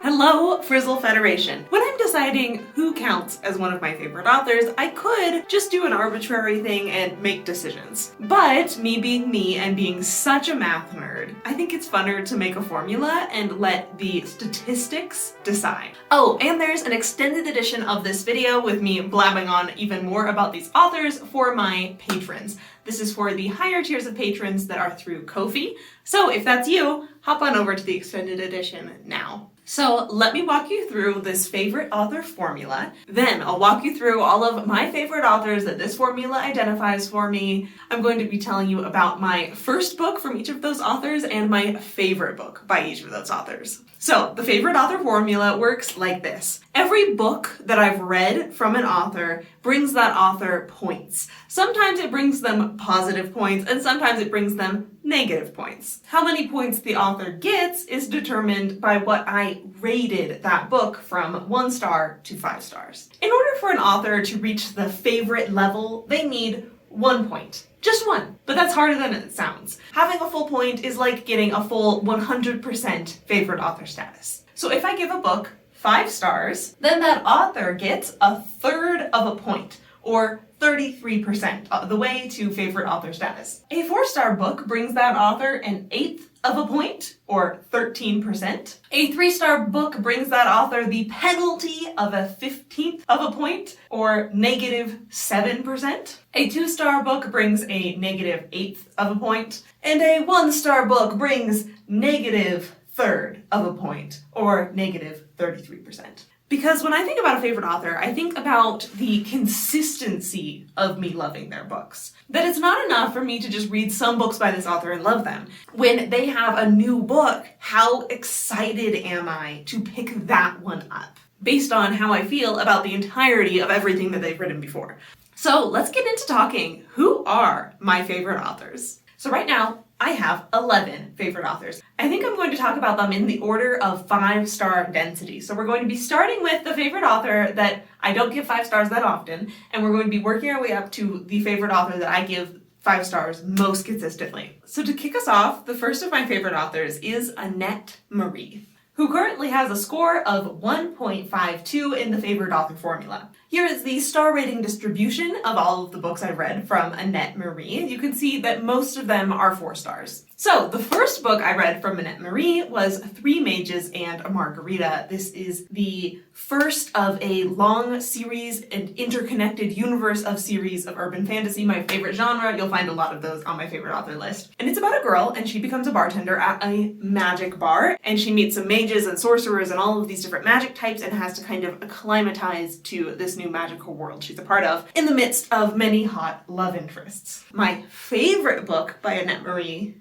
Hello, Frizzle Federation. When I'm deciding who counts as one of my favorite authors, I could just do an arbitrary thing and make decisions. But me being me and being such a math nerd, I think it's funner to make a formula and let the statistics decide. Oh, and there's an extended edition of this video with me blabbing on even more about these authors for my patrons. This is for the higher tiers of patrons that are through Ko-fi. So if that's you, hop on over to the extended edition now. So let me walk you through this favorite author formula. Then I'll walk you through all of my favorite authors that this formula identifies for me. I'm going to be telling you about my first book from each of those authors and my favorite book by each of those authors. So the favorite author formula works like this. Every book that I've read from an author brings that author points. Sometimes it brings them positive points and sometimes it brings them negative points. How many points the author gets is determined by what I rated that book from 1 star to 5 stars. In order for an author to reach the favorite level, they need 1 point. Just one. But that's harder than it sounds. Having a full point is like getting a full 100% favorite author status. So if I give a book 5 stars, then that author gets 1/3 of a point, or 33% of the way to favorite author status. A 4-star book brings that author 1/8 of a point, or 13%. A 3-star book brings that author the penalty of 1/15 of a point, or -7%. A 2-star book brings a -1/8 of a point, and a 1-star book brings -1/3 of a point, or -33%. Because when I think about a favorite author, I think about the consistency of me loving their books. That it's not enough for me to just read some books by this author and love them. When they have a new book, how excited am I to pick that one up? Based on how I feel about the entirety of everything that they've written before. So let's get into talking. Who are my favorite authors? So right now, I have 11 favorite authors. I think I'm going to talk about them in the order of 5-star density. So we're going to be starting with the favorite author that I don't give 5 stars that often, and we're going to be working our way up to the favorite author that I give 5 stars most consistently. So to kick us off, the first of my favorite authors is Annette Marie, who currently has a score of 1.52 in the favorite author formula. Here is the star rating distribution of all of the books I've read from Annette Marie. You can see that most of them are 4 stars. So the first book I read from Annette Marie was 3 Mages and a Margarita. This is the first of a long series and interconnected universe of series of urban fantasy, my favorite genre. You'll find a lot of those on my favorite author list. And it's about a girl and she becomes a bartender at a magic bar and she meets some mages and sorcerers and all of these different magic types and has to kind of acclimatize to this new magical world she's a part of in the midst of many hot love interests. My favorite book by Annette Marie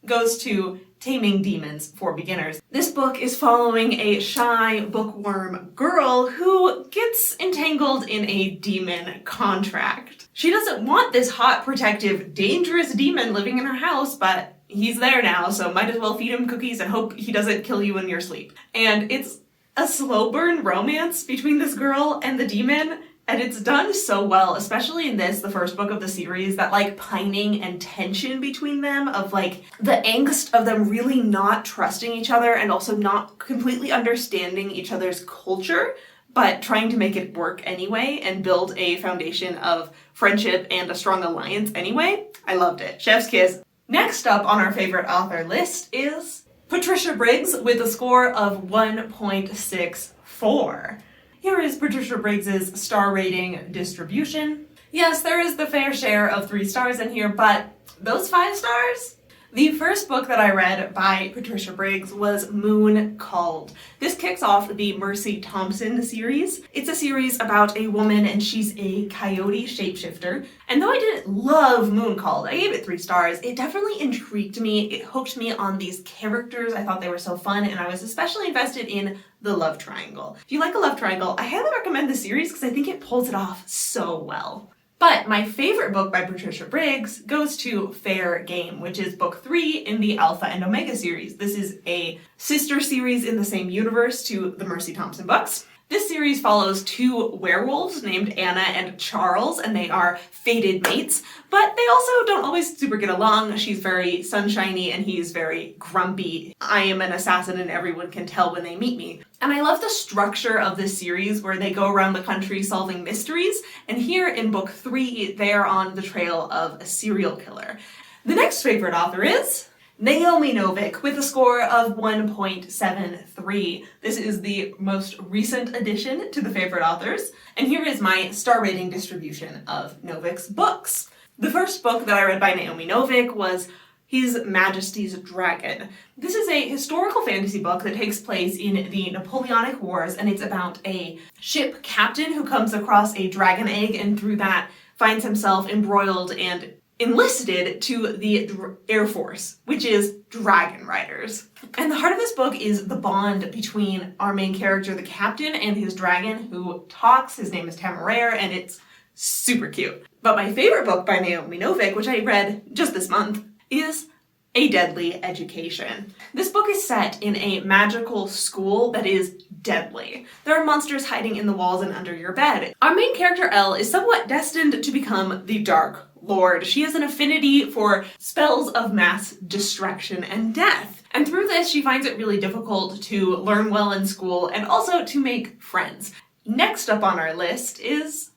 goes to Taming Demons for Beginners. This book is following a shy bookworm girl who gets entangled in a demon contract. She doesn't want this hot, protective, dangerous demon living in her house, but he's there now, so might as well feed him cookies and hope he doesn't kill you in your sleep. And it's a slow burn romance between this girl and the demon, and it's done so well, especially in this, the first book of the series, that like pining and tension between them of like the angst of them really not trusting each other and also not completely understanding each other's culture, but trying to make it work anyway and build a foundation of friendship and a strong alliance anyway. I loved it. Chef's kiss. Next up on our favorite author list is Patricia Briggs with a score of 1.64. Here is Patricia Briggs's star rating distribution. Yes, there is the fair share of 3 stars in here, but those 5 stars? The first book that I read by Patricia Briggs was Moon Called. This kicks off the Mercy Thompson series. It's a series about a woman and she's a coyote shapeshifter. And though I didn't love Moon Called, I gave it 3 stars, it definitely intrigued me. It hooked me on these characters. I thought they were so fun and I was especially invested in the love triangle. If you like a love triangle, I highly recommend the series because I think it pulls it off so well. But my favorite book by Patricia Briggs goes to Fair Game, which is book 3 in the Alpha and Omega series. This is a sister series in the same universe to the Mercy Thompson books. This series follows two werewolves named Anna and Charles, and they are fated mates, but they also don't always super get along. She's very sunshiny and he's very grumpy. I am an assassin and everyone can tell when they meet me. And I love the structure of this series where they go around the country solving mysteries, and here in book 3, they are on the trail of a serial killer. The next favorite author is Naomi Novik with a score of 1.73. This is the most recent addition to the favorite authors, and here is my star rating distribution of Novik's books. The first book that I read by Naomi Novik was His Majesty's Dragon. This is a historical fantasy book that takes place in the Napoleonic Wars, and it's about a ship captain who comes across a dragon egg and through that finds himself embroiled and enlisted to the Air Force, which is dragon riders. And the heart of this book is the bond between our main character, the captain, and his dragon who talks. His name is Temeraire, and it's super cute. But my favorite book by Naomi Novik, which I read just this month, is A Deadly Education. This book is set in a magical school that is deadly. There are monsters hiding in the walls and under your bed. Our main character, Elle, is somewhat destined to become the Dark Lord. She has an affinity for spells of mass destruction and death. And through this, she finds it really difficult to learn well in school and also to make friends. Next up on our list is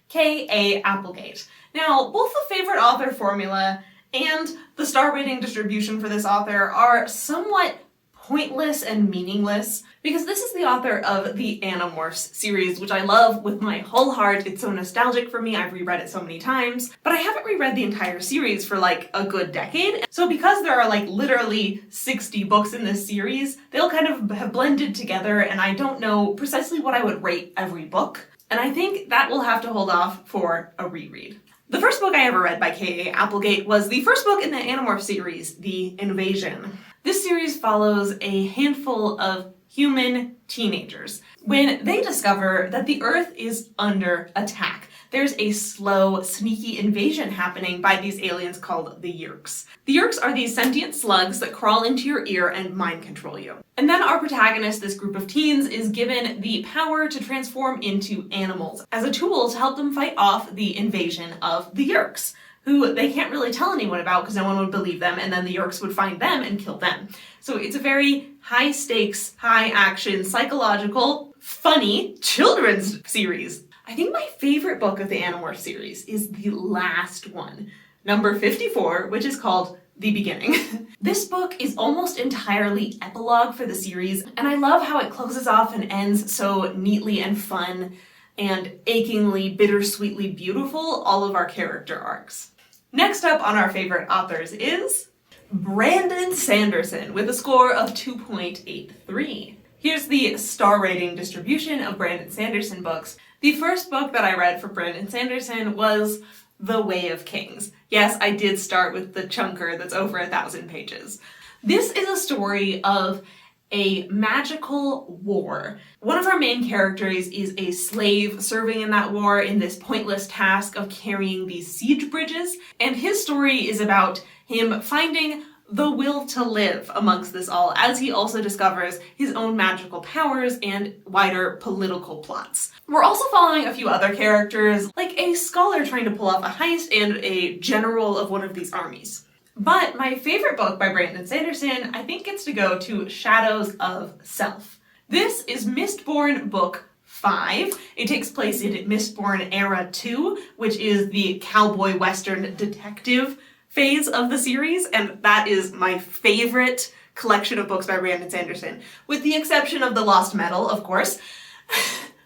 K.A. Applegate. Now, both the favorite author formula and the star rating distribution for this author are somewhat pointless and meaningless because this is the author of the Animorphs series, which I love with my whole heart. It's so nostalgic for me. I've reread it so many times, but I haven't reread the entire series for like a good decade. So because there are like literally 60 books in this series, they'll kind of have blended together and I don't know precisely what I would rate every book. And I think that will have to hold off for a reread. The first book I ever read by K.A. Applegate was the first book in the Animorphs series, The Invasion. This series follows a handful of human teenagers when they discover that the Earth is under attack. There's a slow, sneaky invasion happening by these aliens called the 𝐂𝐸𝐻𝐃. The 𝐂𝐸𝐻𝐃 are these sentient slugs that crawl into your ear and mind control you. And then our protagonist, this group of teens, is given the power to transform into animals as a tool to help them fight off the invasion of the 𝐂𝐸𝐻𝐃, who they can't really tell anyone about because no one would believe them, and then the 𝐂𝐸𝐻𝐃 would find them and kill them. So it's a very high stakes, high action, psychological, funny children's series. I think my favorite book of the Animorphs series is the last one, number 54, which is called The Beginning. This book is almost entirely epilogue for the series, and I love how it closes off and ends so neatly and fun and achingly, bittersweetly beautiful, all of our character arcs. Next up on our favorite authors is Brandon Sanderson with a score of 2.83. Here's the star rating distribution of Brandon Sanderson books. The first book that I read for Brandon Sanderson was The Way of Kings. Yes, I did start with the chunker that's over 1,000 pages. This is a story of a magical war. One of our main characters is a slave serving in that war in this pointless task of carrying these siege bridges, and his story is about him finding the will to live amongst this all, as he also discovers his own magical powers and wider political plots. We're also following a few other characters, like a scholar trying to pull off a heist and a general of one of these armies. But my favorite book by Brandon Sanderson, I think, gets to go to Shadows of Self. This is Mistborn Book 5. It takes place in Mistborn Era 2, which is the cowboy western detective phase of the series, and that is my favorite collection of books by Brandon Sanderson, with the exception of The Lost Metal, of course,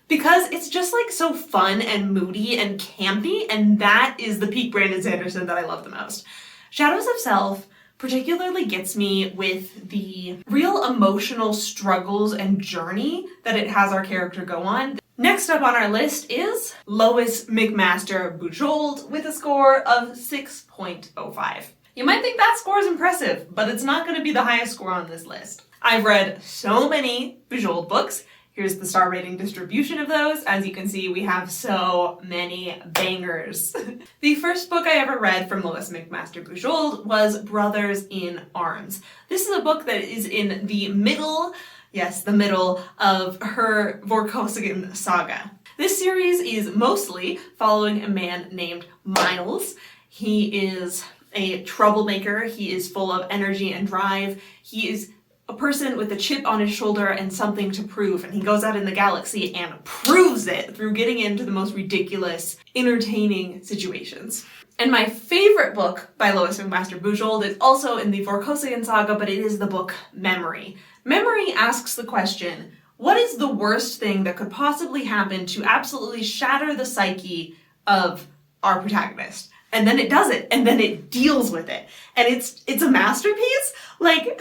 because it's just like so fun and moody and campy, and that is the peak Brandon Sanderson that I love the most. Shadows of Self particularly gets me with the real emotional struggles and journey that it has our character go on. Next up on our list is Lois McMaster Bujold with a score of 6.05. You might think that score is impressive, but it's not going to be the highest score on this list. I've read so many Bujold books. Here's the star rating distribution of those. As you can see, we have so many bangers. The first book I ever read from Lois McMaster Bujold was Brothers in Arms. This is a book that is in the middle Yes, the middle of her 𝐂𝐿𝐍𝐻𝐈𝐍𝐻𝐄𝐒 saga. This series is mostly following a man named Miles. He is a troublemaker, he is full of energy and drive, he is a person with a chip on his shoulder and something to prove, and he goes out in the galaxy and proves it through getting into the most ridiculous, entertaining situations. And my favorite book by Lois McMaster Bujold is also in the 𝐂𝐿𝐍𝐻𝐈𝐍𝐻 saga, but it is the book Memory. Memory asks the question, what is the worst thing that could possibly happen to absolutely shatter the psyche of our protagonist? And then it does it, and then it deals with it. And it's a masterpiece. Like,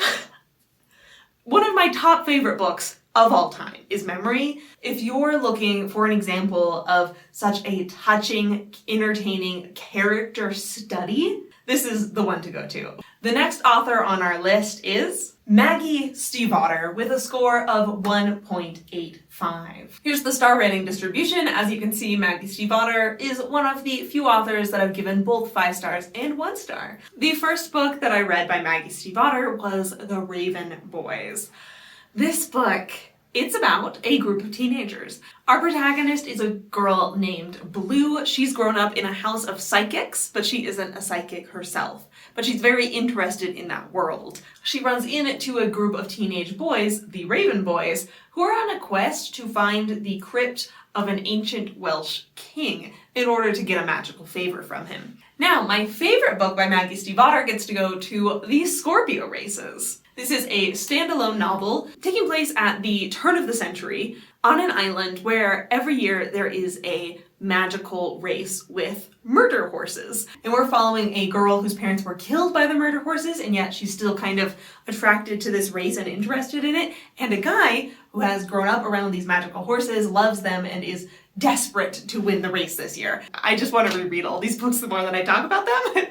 one of my top favorite books of all time is Memory. If you're looking for an example of such a touching, entertaining character study, this is the one to go to. The next author on our list is Maggie Stiefvater with a score of 1.85. Here's the star rating distribution. As you can see, Maggie Stiefvater is one of the few authors that have given both 5 stars and 1 star. The first book that I read by Maggie Stiefvater was The Raven Boys. This book, it's about a group of teenagers. Our protagonist is a girl named Blue. She's grown up in a house of psychics, but she isn't a psychic herself. But she's very interested in that world. She runs into a group of teenage boys, the Raven Boys, who are on a quest to find the crypt of an ancient Welsh king in order to get a magical favor from him. Now, my favorite book by Maggie Stiefvater gets to go to the Scorpio Races. This is a standalone novel taking place at the turn of the century on an island where every year there is a magical race with murder horses. And we're following a girl whose parents were killed by the murder horses, and yet she's still kind of attracted to this race and interested in it, and a guy who has grown up around these magical horses, loves them, and is desperate to win the race this year. I just want to reread all these books the more that I talk about them.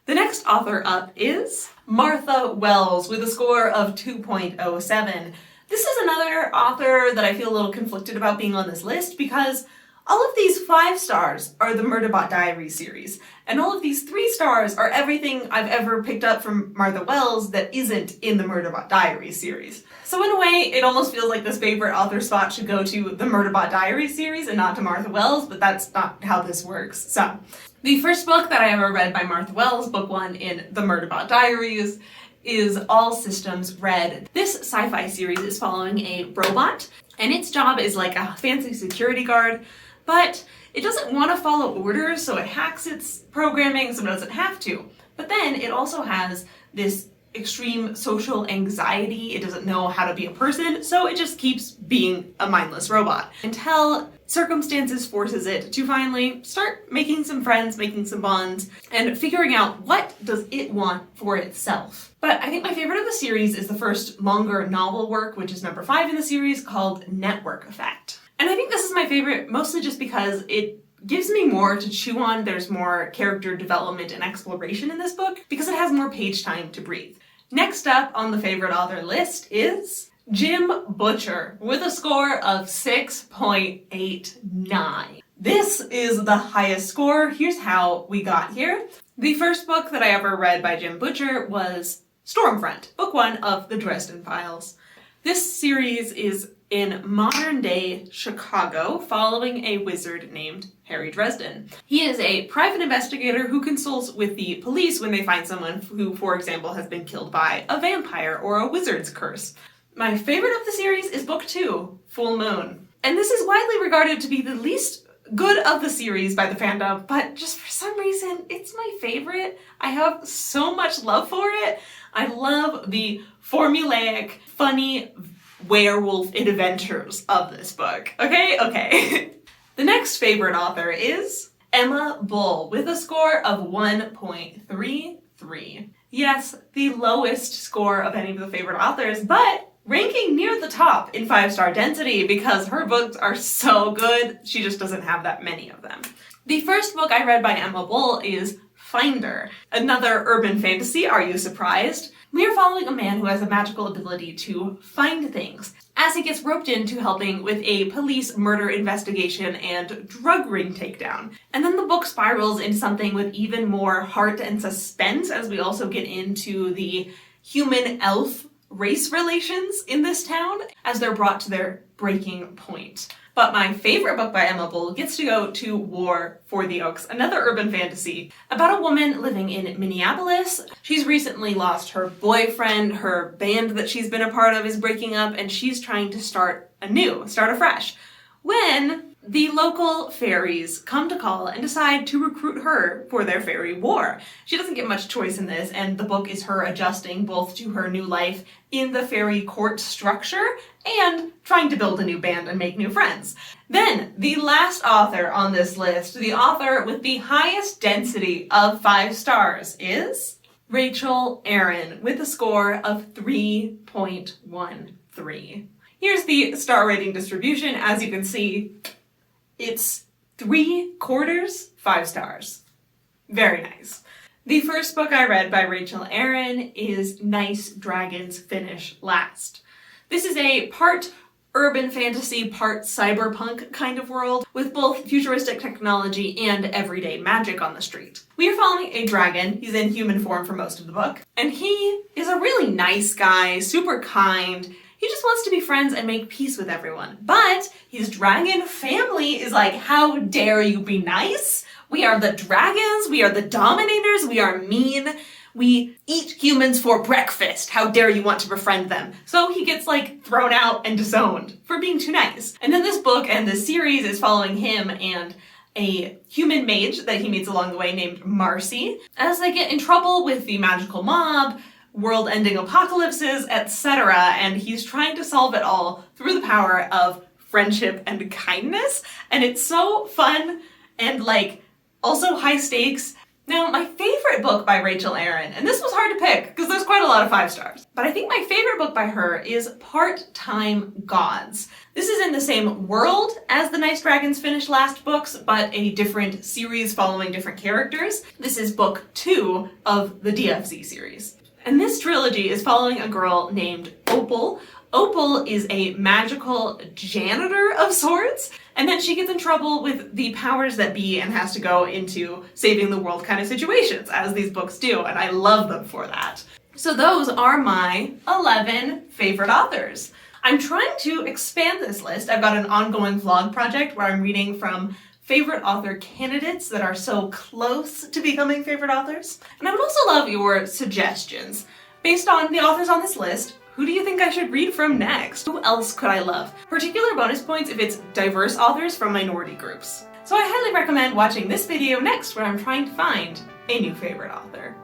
The next author up is Martha Wells with a score of 2.07. This is another author that I feel a little conflicted about being on this list because all of these 5 stars are the Murderbot Diaries series, and all of these 3 stars are everything I've ever picked up from Martha Wells that isn't in the Murderbot Diaries series. So in a way, it almost feels like this favorite author spot should go to the Murderbot Diaries series and not to Martha Wells, but that's not how this works. So, the first book that I ever read by Martha Wells, book 1 in the Murderbot Diaries, is All Systems Red. This sci-fi series is following a robot, and its job is like a fancy security guard, but it doesn't want to follow orders, so it hacks its programming so it doesn't have to. But then it also has this extreme social anxiety. It doesn't know how to be a person, so it just keeps being a mindless robot until circumstances forces it to finally start making some friends, making some bonds, and figuring out what does it want for itself. But I think my favorite of the series is the first longer novel work, which is number 5 in the series, called Network Effect. And I think this is my favorite mostly just because it gives me more to chew on. There's more character development and exploration in this book because it has more page time to breathe. Next up on the favorite author list is Jim Butcher with a score of 6.89. This is the highest score. Here's how we got here. The first book that I ever read by Jim Butcher was Stormfront, book 1 of the Dresden Files. This series is in modern-day Chicago, following a wizard named Harry Dresden. He is a private investigator who consults with the police when they find someone who, for example, has been killed by a vampire or a wizard's curse. My favorite of the series is book 2, Full Moon. And this is widely regarded to be the least good of the series by the fandom, but just for some reason, it's my favorite. I have so much love for it. I love the formulaic, funny werewolf adventures of this book. Okay. The next favorite author is Emma Bull with a score of 1.33. Yes, the lowest score of any of the favorite authors, but ranking near the top in 5-star density because her books are so good. She just doesn't have that many of them. The first book I read by Emma Bull is Finder, another urban fantasy. Are you surprised? We are following a man who has a magical ability to find things as he gets roped into helping with a police murder investigation and drug ring takedown. And then the book spirals into something with even more heart and suspense as we also get into the human elf race relations in this town as they're brought to their breaking point. But my favorite book by Emma Bull gets to go to War for the Oaks, another urban fantasy about a woman living in Minneapolis. She's recently lost her boyfriend, her band that she's been a part of is breaking up, and she's trying to start afresh. When the local fairies come to call and decide to recruit her for their fairy war. She doesn't get much choice in this, and the book is her adjusting both to her new life in the fairy court structure and trying to build a new band and make new friends. Then, the last author on this list, the author with the highest density of 5 stars, is Rachel Aaron with a score of 3.13. Here's the star rating distribution. As you can see, it's 3/4 5 stars. Very nice. The first book I read by Rachel Aaron is Nice Dragons Finish Last. This is a part urban fantasy, part cyberpunk kind of world with both futuristic technology and everyday magic on the street. We are following a dragon. He's in human form for most of the book, and he is a really nice guy, super kind. He just wants to be friends and make peace with everyone. But his dragon family is like, how dare you be nice? We are the dragons, we are the dominators, we are mean. We eat humans for breakfast. How dare you want to befriend them? So he gets like thrown out and disowned for being too nice. And then this book and this series is following him and a human mage that he meets along the way named Marcy as they get in trouble with the magical mob, world-ending apocalypses, etc. And he's trying to solve it all through the power of friendship and kindness. And it's so fun and like also high stakes. Now, my favorite book by Rachel Aaron, and this was hard to pick because there's quite a lot of 5 stars, but I think my favorite book by her is Part-Time Gods. This is in the same world as the Nice Dragons Finish Last books, but a different series following different characters. This is book 2 of the DFZ series. And this trilogy is following a girl named Opal. Opal is a magical janitor of sorts, and then she gets in trouble with the powers that be and has to go into saving the world kind of situations, as these books do, and I love them for that. So those are my 11 favorite authors. I'm trying to expand this list. I've got an ongoing vlog project where I'm reading from favorite author candidates that are so close to becoming favorite authors. And I would also love your suggestions. Based on the authors on this list, who do you think I should read from next? Who else could I love? Particular bonus points if it's diverse authors from minority groups. So I highly recommend watching this video next where I'm trying to find a new favorite author.